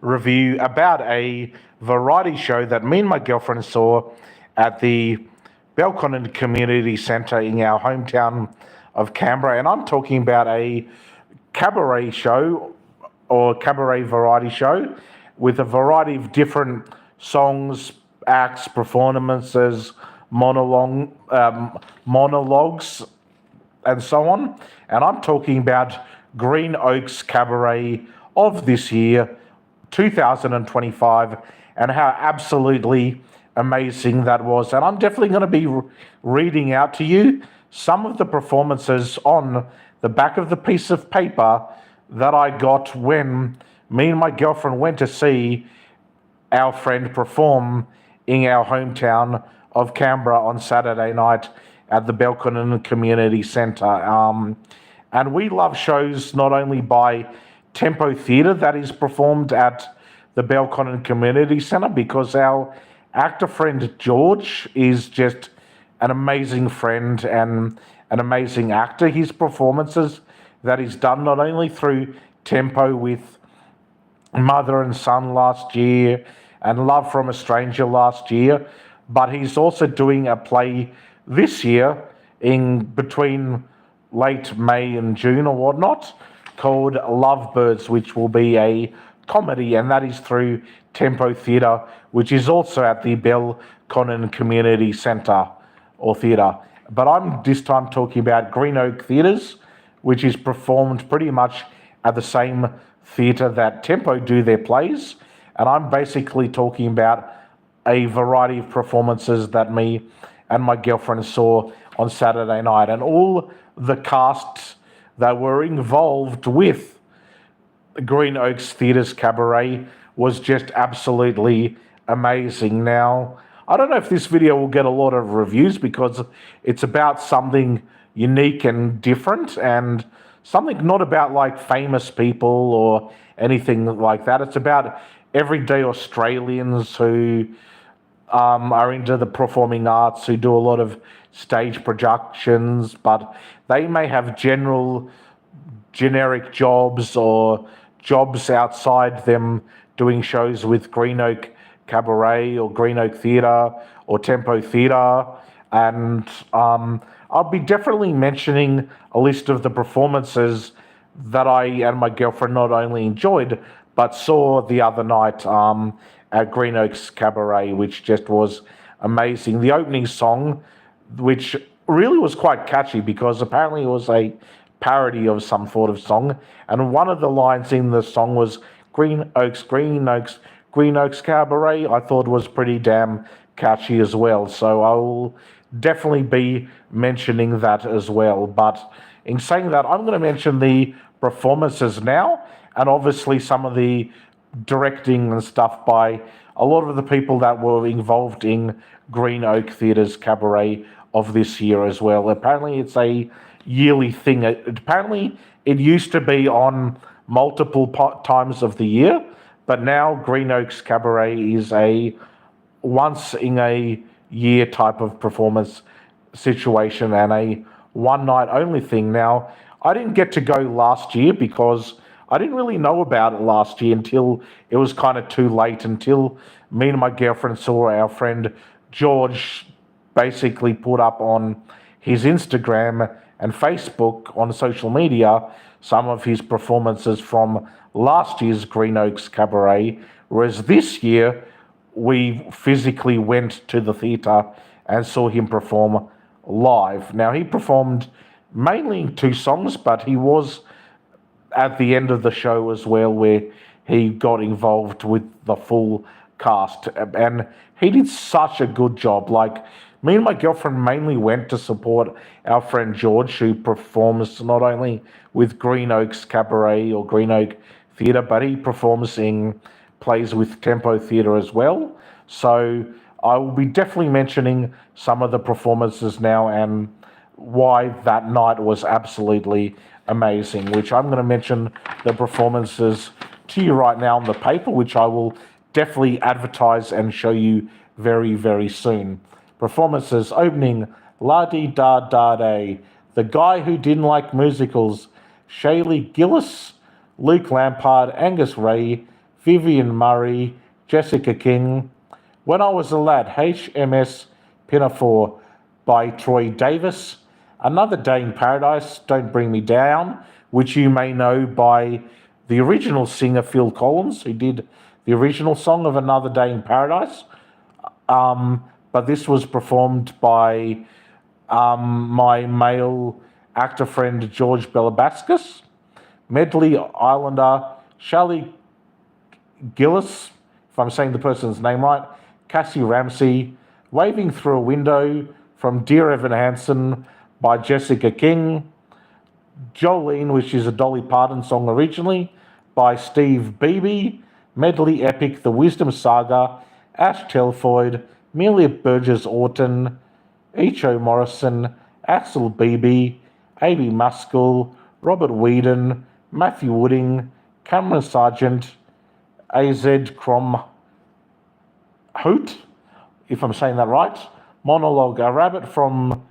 review about a variety show that me and my girlfriend saw at the Belconnen Community Centre in our hometown of Canberra. And I'm talking about a cabaret show or cabaret variety show with a variety of different songs, acts, performances, monologues, and so on. And I'm talking about Green Oaks Cabaret of this year, 2025, and how absolutely amazing that was. And I'm definitely going to be reading out to you some of the performances on the back of the piece of paper that I got when me and my girlfriend went to see our friend perform in our hometown of Canberra on Saturday night at the Belconnen Community Centre. And we love shows not only by Tempo Theatre that is performed at the Belconnen Community Centre, because our actor friend George is just an amazing friend and an amazing actor. His performances that he's done not only through Tempo with Mother and Son last year and Love from a Stranger last year, but he's also doing a play this year in between late May and June or whatnot called Lovebirds, which will be a comedy, and that is through Tempo Theatre, which is also at the Belconnen Community Centre or Theatre. But I'm this time talking about Green Oak Theatres, which is performed pretty much at the same theatre that Tempo do their plays. And I'm basically talking about a variety of performances that me and my girlfriend saw on Saturday night. And all the casts that were involved with Green Oaks Theatres Cabaret was just absolutely amazing. Now, I don't know if this video will get a lot of reviews because it's about something unique and different and something not about like famous people or anything like that. It's about everyday Australians who are into the performing arts, who do a lot of stage productions, but they may have generic jobs or jobs outside them doing shows with Green Oak Cabaret or Green Oak Theatre or Tempo Theatre. And I'll be definitely mentioning a list of the performances that I and my girlfriend not only enjoyed, but saw the other night at Green Oaks Cabaret, which just was amazing. The opening song, which really was quite catchy because apparently it was a parody of some sort of song, and one of the lines in the song was Green Oaks, Green Oaks, Green Oaks Cabaret. I thought was pretty damn catchy as well, so I will definitely be mentioning that as well. But in saying that, I'm going to mention the performances now, and obviously some of the directing and stuff by a lot of the people that were involved in Green Oak Theatre's Cabaret of this year as well. Apparently it's a yearly thing. Apparently it used to be on multiple times of the year, but now Green Oaks Cabaret is a once in a year type of performance situation and a one night only thing. Now, I didn't get to go last year because I didn't really know about it last year until it was kind of too late, until me and my girlfriend saw our friend George basically put up on his Instagram and Facebook on social media some of his performances from last year's Green Oaks Cabaret, whereas this year we physically went to the theatre and saw him perform live. Now, he performed mainly in two songs, but he was at the end of the show as well, where he got involved with the full cast, and he did such a good job. Like, me and my girlfriend mainly went to support our friend George, who performs not only with Green Oaks Cabaret or Green Oak Theatre, but he performs in plays with Tempo Theatre as well. So I will be definitely mentioning some of the performances now and why that night was absolutely amazing, which I'm going to mention the performances to you right now on the paper, which I will definitely advertise and show you very, very soon. Performances opening La-Di-Da-Da-Day, The Guy Who Didn't Like Musicals, Shaylee Gillis, Luke Lampard, Angus Ray, Vivian Murray, Jessica King. When I Was a Lad, HMS Pinafore by Troy Davis. Another Day in Paradise, Don't Bring Me Down, which you may know by the original singer Phil Collins, who did the original song of Another Day in Paradise. But this was performed by my male actor friend George Belabascus. Medley Islander Shelley Gillis, if I'm saying the person's name right, Cassie Ramsey, Waving Through a Window from Dear Evan Hansen by Jessica King, Jolene, which is a Dolly Parton song originally, by Steve Beebe, Medley Epic The Wisdom Saga, Ash Telfoyd, Amelia Burgess Orton, Icho Morrison, Axel Beebe, A.B. Muskell, Robert Whedon, Matthew Wooding, Cameron Sargent, A.Z. Crom Hoot, if I'm saying that right, Monologue A Rabbit for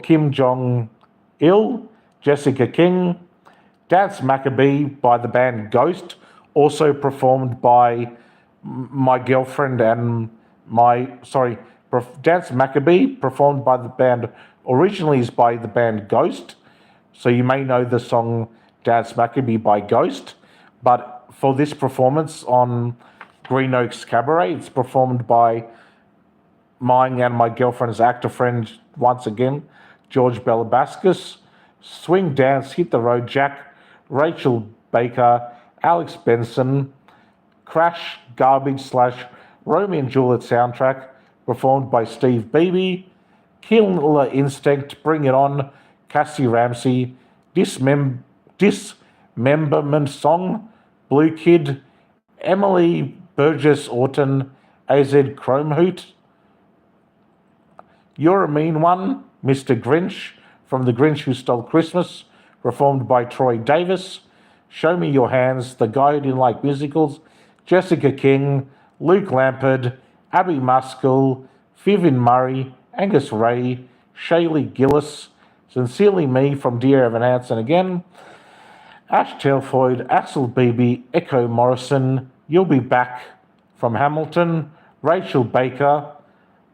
Kim Jong-il, Jessica King, Dance Maccabee by the band Ghost, also performed by my girlfriend and Dance Maccabee, performed by the band, originally is by the band Ghost, so you may know the song Dance Maccabee by Ghost, but for this performance on Green Oaks Cabaret, it's performed by mine and my girlfriend's actor friend, once again, George Belabascus, Swing Dance, Hit the Road Jack, Rachel Baker, Alex Benson, Crash, Garbage / Romeo and Juliet soundtrack, performed by Steve Beebe, Killer Instinct, Bring It On, Cassie Ramsey, Dismemberment Song, Blue Kid, Emily Burgess Orton, AZ Chromhoot, You're a Mean One, Mr. Grinch, from The Grinch Who Stole Christmas, performed by Troy Davis, Show Me Your Hands, The Guy Who Didn't Like Musicals, Jessica King, Luke Lampard, Abby Muskell, Vivian Murray, Angus Ray, Shaylee Gillis, Sincerely Me from Dear Evan Hansen again, Ash Telfoyd, Axel Beebe, Echo Morrison, You'll Be Back from Hamilton, Rachel Baker,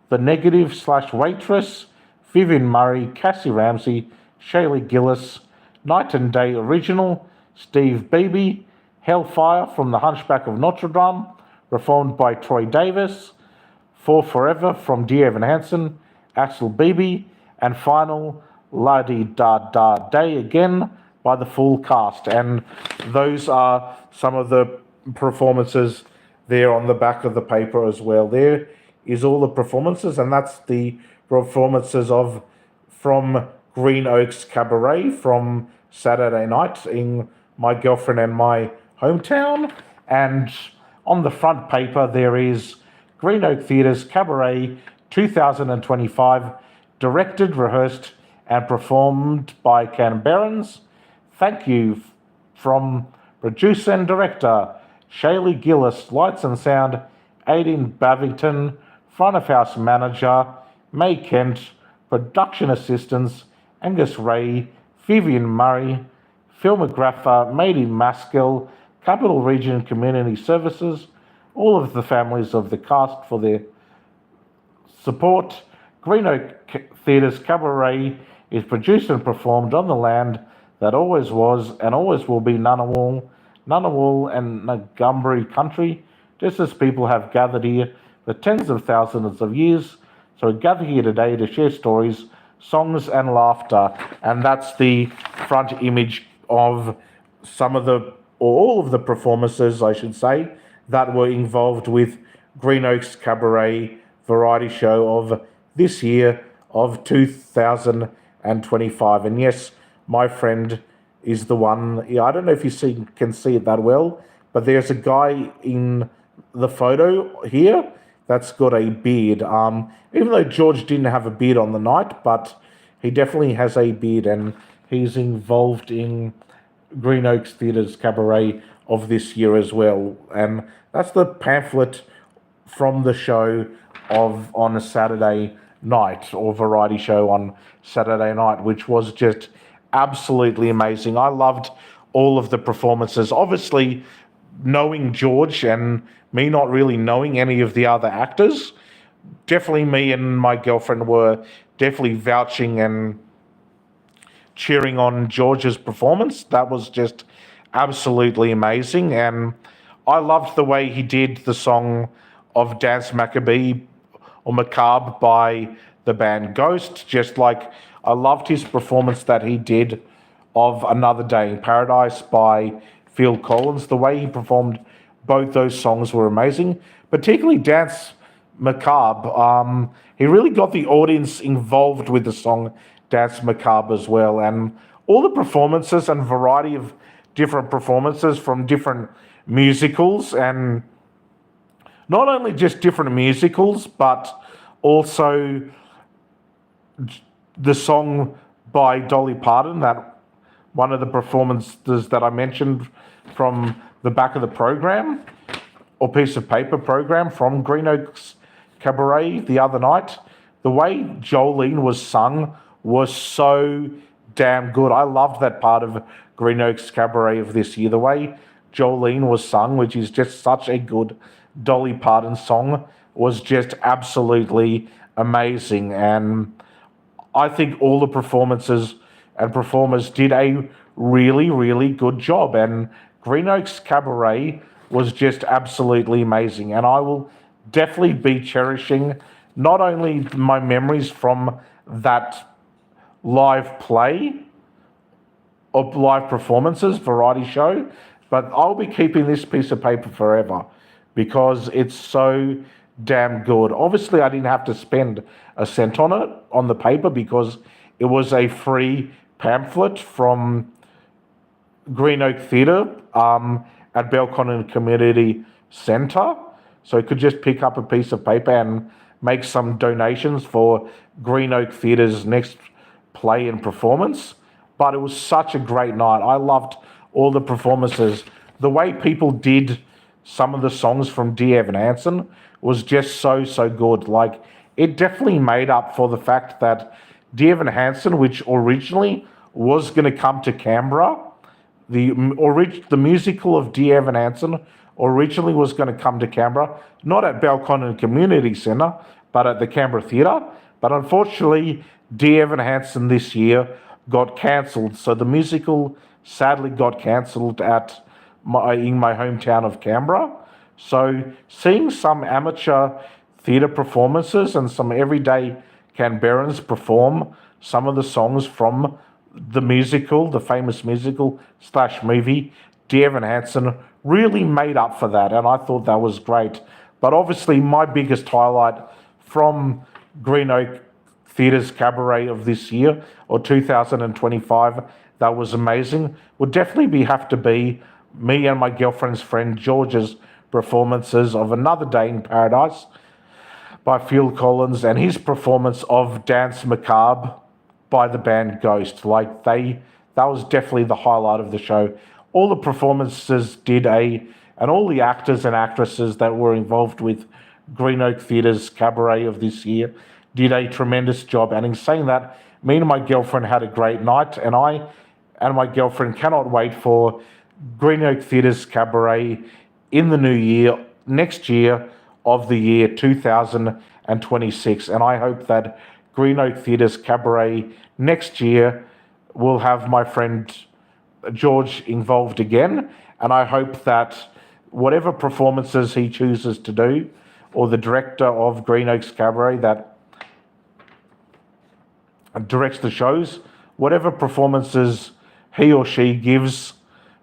The Negative / Waitress, Vivian Murray, Cassie Ramsey, Shaylee Gillis, Night and Day Original, Steve Beebe, Hellfire from The Hunchback of Notre Dame, performed by Troy Davis, For Forever from Dear Evan Hansen, Axel Beebe, and final La Di Da Da Day again by the full cast. And those are some of the performances there on the back of the paper as well. There is all the performances, and that's the performances from Green Oaks Cabaret from Saturday night in my girlfriend and my hometown. And on the front paper there is Green Oak Theatre's Cabaret 2025, directed, rehearsed and performed by Canberrans. Thank you from producer and director Shaylee Gillis, lights and sound Aidan Bavington, front of house manager May Kent, production assistants Angus Ray, Vivian Murray, filmographer Mady Maskell, Capital Region Community Services, all of the families of the cast for their support. Green Oak Theatre's Cabaret is produced and performed on the land that always was and always will be Ngunnawal and Ngambri country, just as people have gathered here for tens of thousands of years. So we gather here today to share stories, songs and laughter. And that's the front image of some of the, or all of the performances, I should say, that were involved with Green Oaks Cabaret variety show of this year of 2025. And yes, my friend is the one. Yeah, I don't know if you can see it that well, but there's a guy in the photo here that's got a beard. Even though George didn't have a beard on the night, but he definitely has a beard, and he's involved in Green Oaks Theatre's Cabaret of this year as well. And that's the pamphlet from the show on a Saturday night, or variety show on Saturday night, which was just absolutely amazing. I loved all of the performances. Obviously, knowing George and me not really knowing any of the other actors, definitely me and my girlfriend were definitely vouching and cheering on George's performance. That was just absolutely amazing. And I loved the way he did the song of Dance Macabre or Macabre by the band Ghost. Just like I loved his performance that he did of Another Day in Paradise by Phil Collins. The way he performed both those songs were amazing, particularly Dance Macabre. He really got the audience involved with the song Dance Macabre as well. And all the performances and variety of different performances from different musicals, and not only just different musicals, but also the song by Dolly Parton, that one of the performances that I mentioned from the back of the program or piece of paper program from Green Oaks Cabaret the other night. The way Jolene was sung was so damn good. I loved that part of Green Oaks Cabaret of this year. The way Jolene was sung, which is just such a good Dolly Parton song, was just absolutely amazing. And I think all the performances and performers did a really, really good job. And Green Oaks Cabaret was just absolutely amazing. And I will definitely be cherishing not only my memories from that live play or live performances, variety show, but I'll be keeping this piece of paper forever because it's so damn good. Obviously, I didn't have to spend a cent on it, on the paper, because it was a free pamphlet from Green Oak Theatre at Belconnen Community Centre. So you could just pick up a piece of paper and make some donations for Green Oak Theatre's next play and performance. But it was such a great night. I loved all the performances. The way people did some of the songs from D. Evan Hansen was just so, so good. Like, it definitely made up for the fact that D. Evan Hansen, which originally was going to come to Canberra, the musical of D. Evan Hansen originally was going to come to Canberra, not at Belconnen Community Centre, but at the Canberra Theatre. But unfortunately, D. Evan Hansen this year got cancelled. So the musical sadly got cancelled in my hometown of Canberra. So seeing some amateur theatre performances and some everyday Canberrans perform some of the songs from the musical, the famous musical / movie, D. Evan Hansen really made up for that, and I thought that was great. But obviously my biggest highlight from Green Oak Theatre's Cabaret of this year, or 2025, that was amazing, would definitely have to be me and my girlfriend's friend George's performances of Another Day in Paradise by Phil Collins and his performance of Dance Macabre by the band Ghost. That was definitely the highlight of the show. All the performances and all the actors and actresses that were involved with Green Oak Theatre's Cabaret of this year did a tremendous job. And in saying that, me and my girlfriend had a great night, and I and my girlfriend cannot wait for Green Oak Theatre's Cabaret in the new year, next year of the year 2026. And I hope that Green Oak Theatre's Cabaret next year will have my friend George involved again. And I hope that whatever performances he chooses to do, or the director of Green Oaks Cabaret that directs the shows, whatever performances he or she gives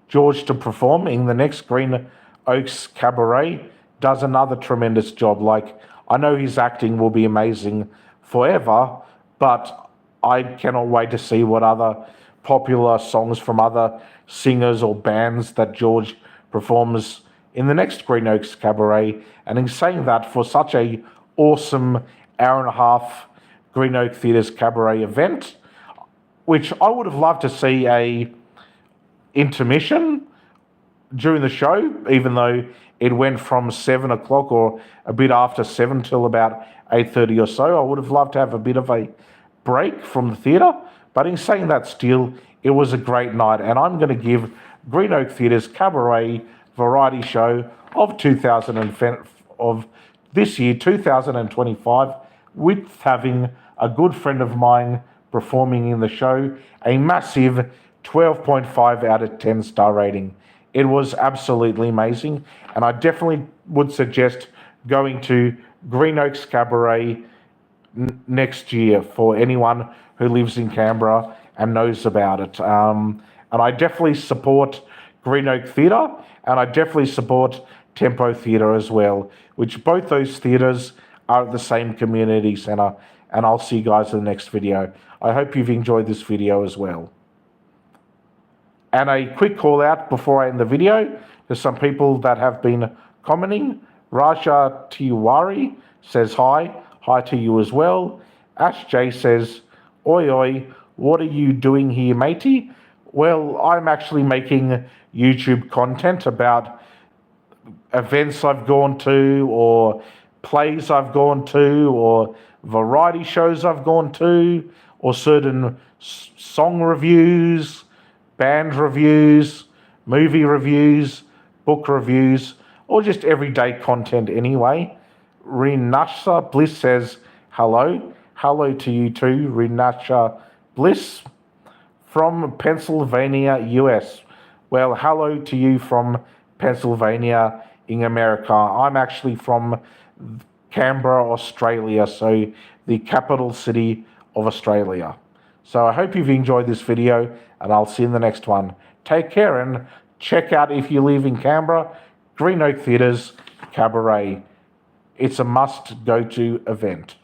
George to perform in the next Green Oaks Cabaret, does another tremendous job. Like, I know his acting will be amazing forever, but I cannot wait to see what other popular songs from other singers or bands that George performs in the next Green Oaks Cabaret. And in saying that, for such a awesome hour and a half Green Oak Theatre's Cabaret event, which I would have loved to see a intermission during the show, even though it went from 7 o'clock or a bit after 7 till about 8:30 or so. I would have loved to have a bit of a break from the theatre. But in saying that, still, it was a great night, and I'm going to give Green Oak Theatre's Cabaret variety show of of this year, 2025, with having a good friend of mine performing in the show, a massive 12.5 out of 10 star rating. It was absolutely amazing, and I definitely would suggest going to Green Oaks Cabaret next year for anyone who lives in Canberra and knows about it. And I definitely support Green Oak Theatre, and I definitely support Tempo Theatre as well, which both those theatres are at the same community centre. And I'll see you guys in the next video. I hope you've enjoyed this video as well. And a quick call out before I end the video. There's some people that have been commenting. Raja Tiwari says hi. Hi to you as well. Ash J says, oi oi, what are you doing here, matey? Well, I'm actually making YouTube content about events I've gone to, or plays I've gone to, or variety shows I've gone to, or certain song reviews, band reviews, movie reviews, book reviews, or just everyday content anyway. Rinasha Bliss says hello. Hello to you too, Rinasha Bliss from Pennsylvania, US. Well, hello to you from Pennsylvania in America. I'm actually from Canberra, Australia, so the capital city of Australia. So I hope you've enjoyed this video, and I'll see you in the next one. Take care, and check out, if you live in Canberra, Green Oak Theatre's Cabaret. It's a must-go-to event.